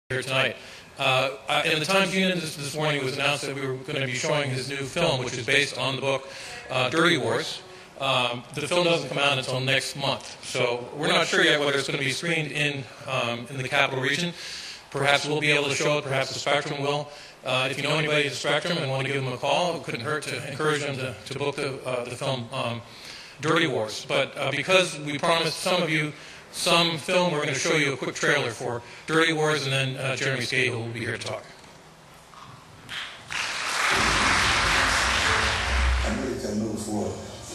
here tonight. In the Times Union this morning, it was announced that we were going to be showing his new film, which is based on the book Dirty Wars. The film doesn't come out until next month, so we're not sure yet whether it's going to be screened in the capital region. Perhaps we'll be able to show it, perhaps the Spectrum will. If you know anybody at the Spectrum and want to give them a call, it couldn't hurt to encourage them to book the film Dirty Wars. But because we promised some of you some film, we're going to show you a quick trailer for Dirty Wars, and then Jeremy Scahill will be here to talk. American knows war.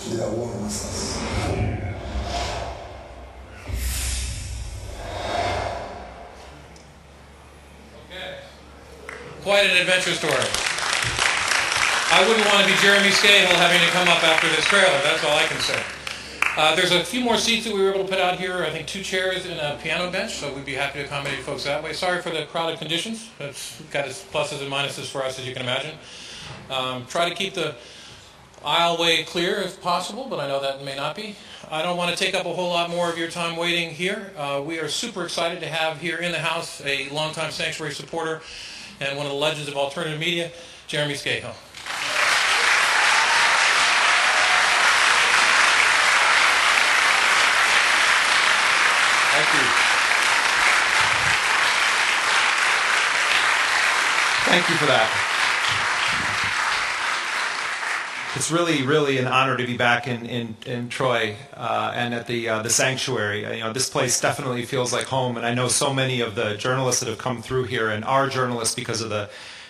They are war masters. Okay. Quite an adventure story. I wouldn't want to be Jeremy Scahill having to come up after this trailer, that's all I can say. There's a few more seats that we were able to put out here. I think 2 chairs and a piano bench, so we'd be happy to accommodate folks that way. Sorry for the crowded conditions. It's got its pluses and minuses for us, as you can imagine. Try to keep the aisleway clear if possible, but I know that may not be. I don't want to take up a whole lot more of your time waiting here. We are super excited to have here in the house a longtime Sanctuary supporter and one of the legends of alternative media, Jeremy Scahill. Thank you. Thank you for that. It's really an honor to be back in Troy and at the Sanctuary. This place definitely feels like home, and I know so many of the journalists that have come through here and are journalists because of the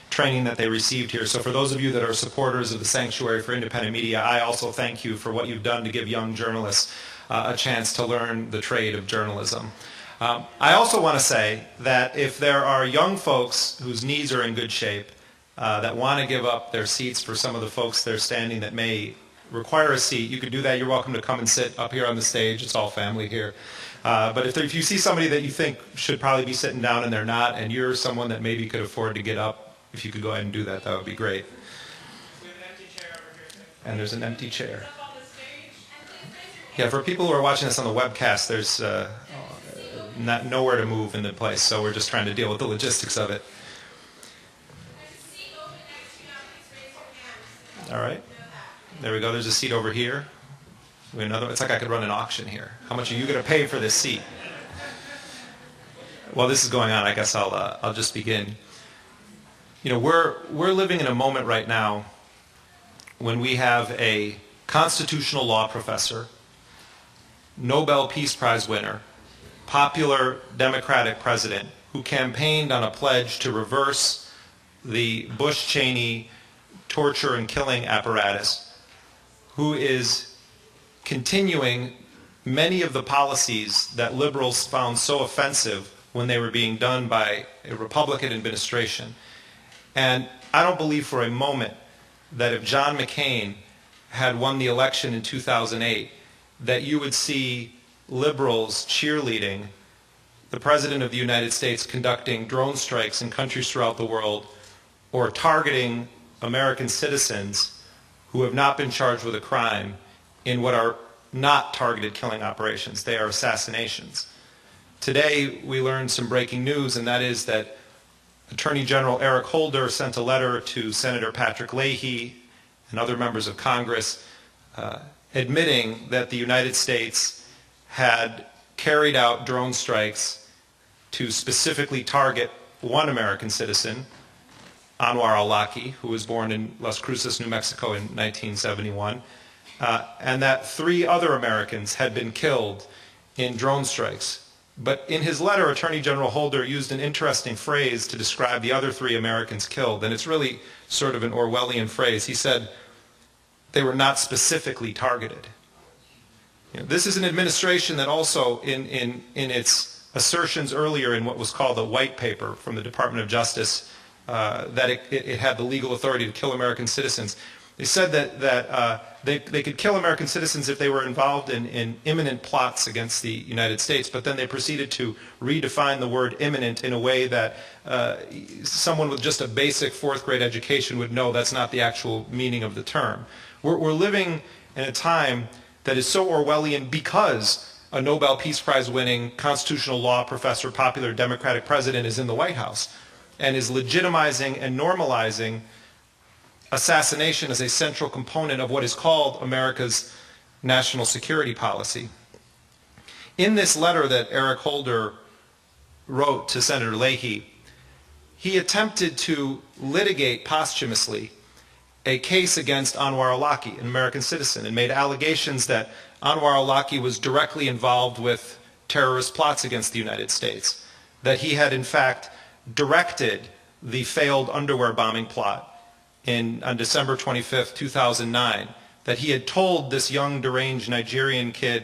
training that they received here. So for those of you that are supporters of the Sanctuary for Independent Media, I also thank you for what you've done to give young journalists a chance to learn the trade of journalism. I also want to say that if there are young folks whose knees are in good shape that want to give up their seats for some of the folks that are standing that may require a seat, you could do that. You're welcome to come and sit up here on the stage. It's all family here. But if you see somebody that you think should probably be sitting down and they're not, and you're someone that maybe could afford to get up, if you could go ahead and do that, that would be great. We have an empty chair over here, too. And there's an empty chair. Yeah, for people who are watching this on the webcast, there's nowhere to move in the place, so we're just trying to deal with the logistics of it. All right. There we go. There's a seat over here. It's like I could run an auction here. How much are you going to pay for this seat? While this is going on, I guess I'll just begin. We're living in a moment right now when we have a constitutional law professor, Nobel Peace Prize winner, popular Democratic president who campaigned on a pledge to reverse the Bush-Cheney torture and killing apparatus, who is continuing many of the policies that liberals found so offensive when they were being done by a Republican administration. And I don't believe for a moment that if John McCain had won the election in 2008, that you would see liberals cheerleading the President of the United States conducting drone strikes in countries throughout the world or targeting American citizens who have not been charged with a crime in what are not targeted killing operations. They are assassinations. Today we learned some breaking news, and that is that Attorney General Eric Holder sent a letter to Senator Patrick Leahy and other members of Congress admitting that the United States had carried out drone strikes to specifically target one American citizen, Anwar al-Awlaki, who was born in Las Cruces, New Mexico in 1971, and that 3 other Americans had been killed in drone strikes. But in his letter, Attorney General Holder used an interesting phrase to describe the other 3 Americans killed, and it's really sort of an Orwellian phrase. He said they were not specifically targeted. This is an administration that also, in its assertions earlier in what was called the white paper from the Department of Justice, that it had the legal authority to kill American citizens. They said that they could kill American citizens if they were involved in imminent plots against the United States, but then they proceeded to redefine the word imminent in a way that someone with just a basic 4th grade education would know that's not the actual meaning of the term. We're living in a time that is so Orwellian because a Nobel Peace Prize winning constitutional law professor, popular Democratic president is in the White House and is legitimizing and normalizing assassination as a central component of what is called America's national security policy. In this letter that Eric Holder wrote to Senator Leahy, he attempted to litigate posthumously a case against Anwar al-Awlaki, an American citizen, and made allegations that Anwar al-Awlaki was directly involved with terrorist plots against the United States, that he had in fact directed the failed underwear bombing plot on December 25th, 2009, that he had told this young deranged Nigerian kid,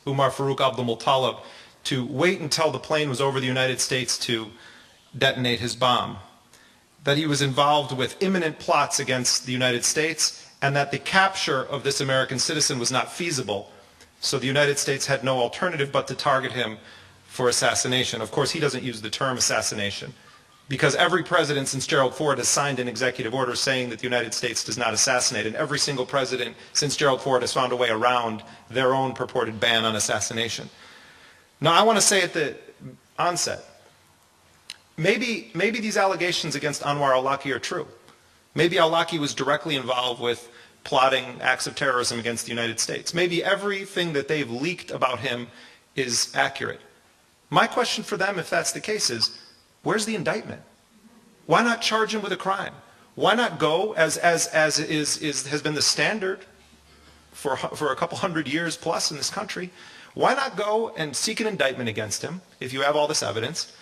Umar Farouk Abdul-Muttalib, to wait until the plane was over the United States to detonate his bomb, that he was involved with imminent plots against the United States, and that the capture of this American citizen was not feasible, so the United States had no alternative but to target him for assassination. Of course, he doesn't use the term assassination, because every president since Gerald Ford has signed an executive order saying that the United States does not assassinate, and every single president since Gerald Ford has found a way around their own purported ban on assassination. Now, I want to say at the onset, maybe these allegations against Anwar al-Awlaki are true. Maybe al-Awlaki was directly involved with plotting acts of terrorism against the United States. Maybe everything that they've leaked about him is accurate. My question for them, if that's the case, is where's the indictment? Why not charge him with a crime? Why not go, as has been the standard for a couple hundred years plus in this country, why not go and seek an indictment against him if you have all this evidence,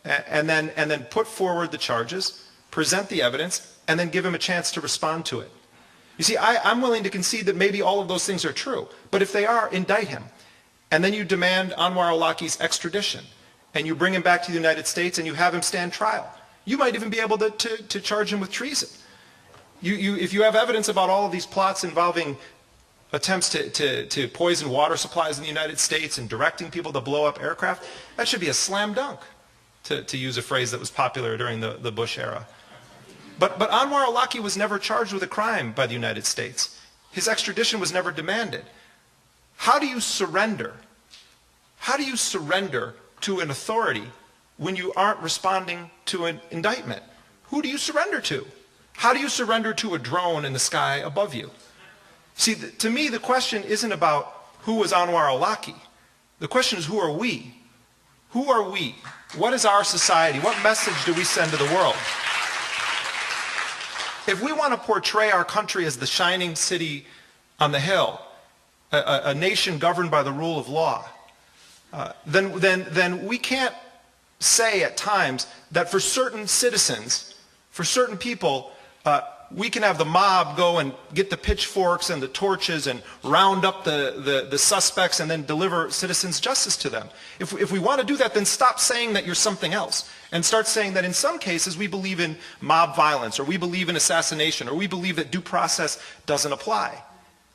and then put forward the charges, present the evidence, and then give him a chance to respond to it? You see, I'm willing to concede that maybe all of those things are true, but if they are, indict him. And then you demand Anwar al-Awlaki's extradition, and you bring him back to the United States and you have him stand trial. You might even be able to charge him with treason. If you have evidence about all of these plots involving attempts to poison water supplies in the United States and directing people to blow up aircraft, that should be a slam dunk, to use a phrase that was popular during the Bush era. But Anwar al-Awlaki was never charged with a crime by the United States. His extradition was never demanded. How do you surrender? How do you surrender to an authority when you aren't responding to an indictment? Who do you surrender to? How do you surrender to a drone in the sky above you? See, to me, the question isn't about who was Anwar al-Awlaki. The question is, who are we? Who are we? What is our society? What message do we send to the world? If we want to portray our country as the shining city on the hill, a nation governed by the rule of law, then we can't say at times that for certain citizens, for certain people, we can have the mob go and get the pitchforks and the torches and round up the suspects and then deliver citizens' justice to them. If we want to do that, then stop saying that you're something else and start saying that in some cases we believe in mob violence, or we believe in assassination, or we believe that due process doesn't apply.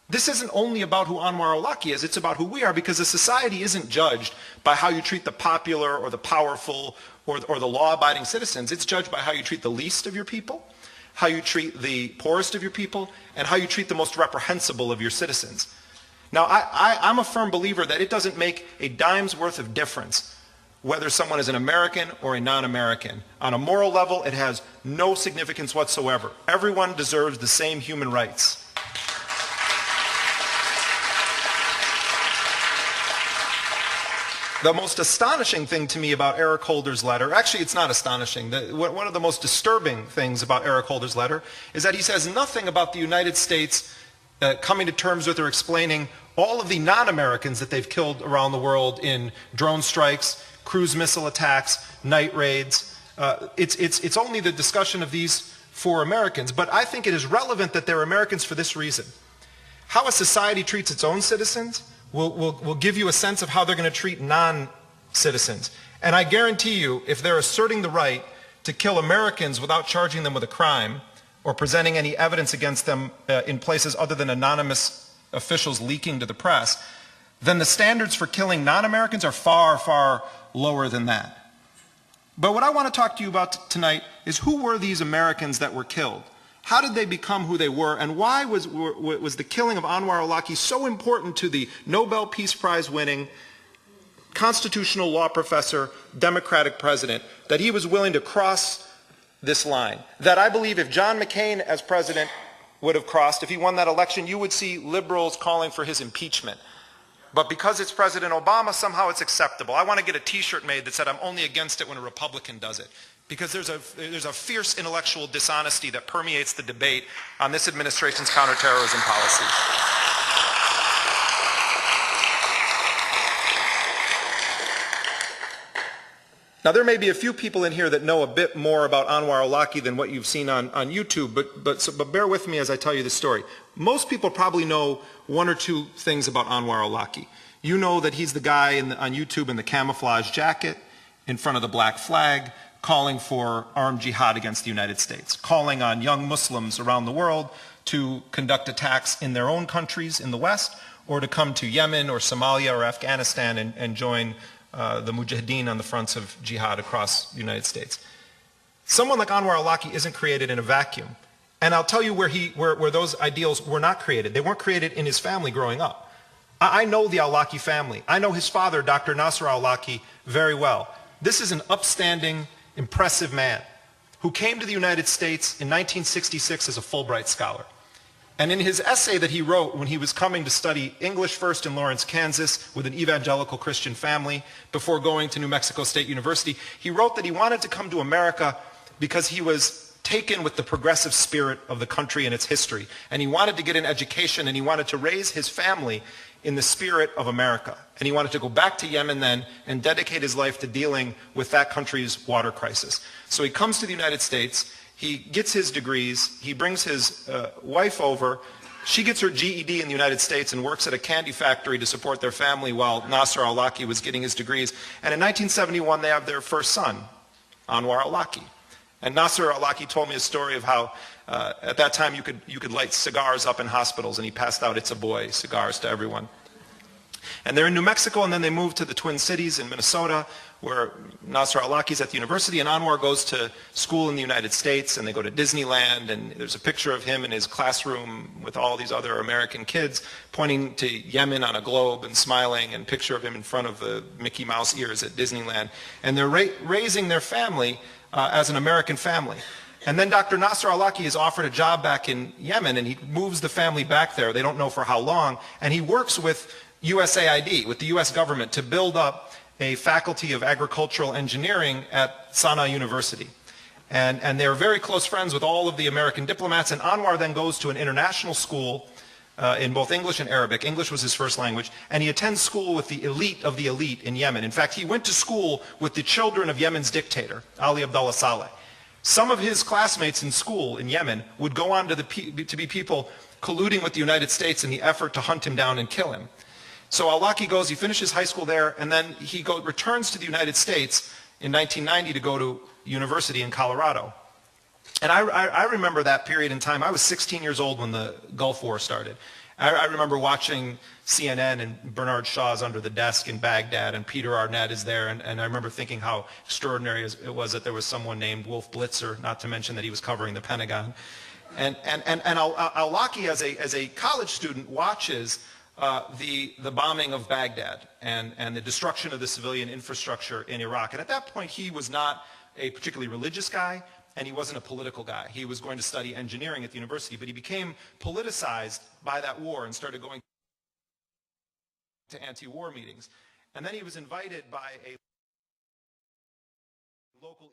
This isn't only about who Anwar al-Awlaki is, it's about who we are, because a society isn't judged by how you treat the popular or the powerful or the law-abiding citizens. It's judged by how you treat the least of your people, how you treat the poorest of your people, and how you treat the most reprehensible of your citizens. Now, I'm a firm believer that it doesn't make a dime's worth of difference whether someone is an American or a non-American. On a moral level, it has no significance whatsoever. Everyone deserves the same human rights. The most astonishing thing to me about Eric Holder's letter, actually it's not astonishing, one of the most disturbing things about Eric Holder's letter is that he says nothing about the United States coming to terms with or explaining all of the non-Americans that they've killed around the world in drone strikes, cruise missile attacks, night raids. It's only the discussion of these 4 Americans, but I think it is relevant that they're Americans for this reason. How a society treats its own citizens will give you a sense of how they're going to treat non-citizens. And I guarantee you, if they're asserting the right to kill Americans without charging them with a crime or presenting any evidence against them in places other than anonymous officials leaking to the press, then the standards for killing non-Americans are far, far lower than that. But what I want to talk to you about tonight is who were these Americans that were killed? How did they become who they were, and why was the killing of Anwar al-Awlaki so important to the Nobel Peace Prize winning constitutional law professor, Democratic president, that he was willing to cross this line. That I believe if John McCain as president would have crossed, if he won that election, you would see liberals calling for his impeachment. But because it's President Obama, somehow it's acceptable. I want to get a t-shirt made that said, I'm only against it when a Republican does it. Because there's a fierce intellectual dishonesty that permeates the debate on this administration's counterterrorism policy. Now, there may be a few people in here that know a bit more about Anwar al-Awlaki than what you've seen on YouTube, but bear with me as I tell you this story. Most people probably know one or two things about Anwar al-Awlaki. You know that he's the guy on YouTube in the camouflage jacket, in front of the black flag, calling for armed jihad against the United States, calling on young Muslims around the world to conduct attacks in their own countries in the West, or to come to Yemen or Somalia or Afghanistan and join the mujahideen on the fronts of jihad across the United States. Someone like Anwar al-Awlaki isn't created in a vacuum. And I'll tell you where those ideals were not created. They weren't created in his family growing up. I know the al-Awlaki family. I know his father, Dr. Nasser al-Awlaki, very well. This is an upstanding, impressive man who came to the United States in 1966 as a Fulbright scholar. And in his essay that he wrote when he was coming to study English first in Lawrence, Kansas, with an evangelical Christian family, before going to New Mexico State University, he wrote that he wanted to come to America because he was taken with the progressive spirit of the country and its history. And he wanted to get an education, and he wanted to raise his family in the spirit of America. And he wanted to go back to Yemen then and dedicate his life to dealing with that country's water crisis. So he comes to the United States. He gets his degrees, he brings his wife over, she gets her GED in the United States and works at a candy factory to support their family while Nasser al-Awlaki was getting his degrees. And in 1971 they have their first son, Anwar al-Awlaki. And Nasser al-Awlaki told me a story of how at that time you could light cigars up in hospitals, and he passed out "It's a Boy" cigars to everyone. And they're in New Mexico, and then they move to the Twin Cities in Minnesota, where Nasser al-Awlaki's at the university, and Anwar goes to school in the United States, and they go to Disneyland, and there's a picture of him in his classroom with all these other American kids pointing to Yemen on a globe and smiling, and a picture of him in front of the Mickey Mouse ears at Disneyland. And they're raising their family as an American family. And then Dr. Nasser al-Awlaki is offered a job back in Yemen, and he moves the family back there. They don't know for how long, and he works with USAID, with the US government, to build up a faculty of agricultural engineering at Sana'a University. And they're very close friends with all of the American diplomats, and Anwar then goes to an international school in both English and Arabic. English was his first language, and he attends school with the elite in Yemen. In fact, he went to school with the children of Yemen's dictator, Ali Abdullah Saleh. Some of his classmates in school in Yemen would go on to be people colluding with the United States in the effort to hunt him down and kill him. So al-Awlaki goes, he finishes high school there, and then he returns to the United States in 1990 to go to university in Colorado. And I remember that period in time. I was 16 years old when the Gulf War started. I remember watching CNN, and Bernard Shaw's under the desk in Baghdad, and Peter Arnett is there, and I remember thinking how extraordinary it was that there was someone named Wolf Blitzer, not to mention that he was covering the Pentagon. And al-Awlaki, as a college student, watches the bombing of Baghdad and the destruction of the civilian infrastructure in Iraq. And at that point, he was not a particularly religious guy, and he wasn't a political guy. He was going to study engineering at the university, but he became politicized by that war and started going to anti-war meetings. And then he was invited by a local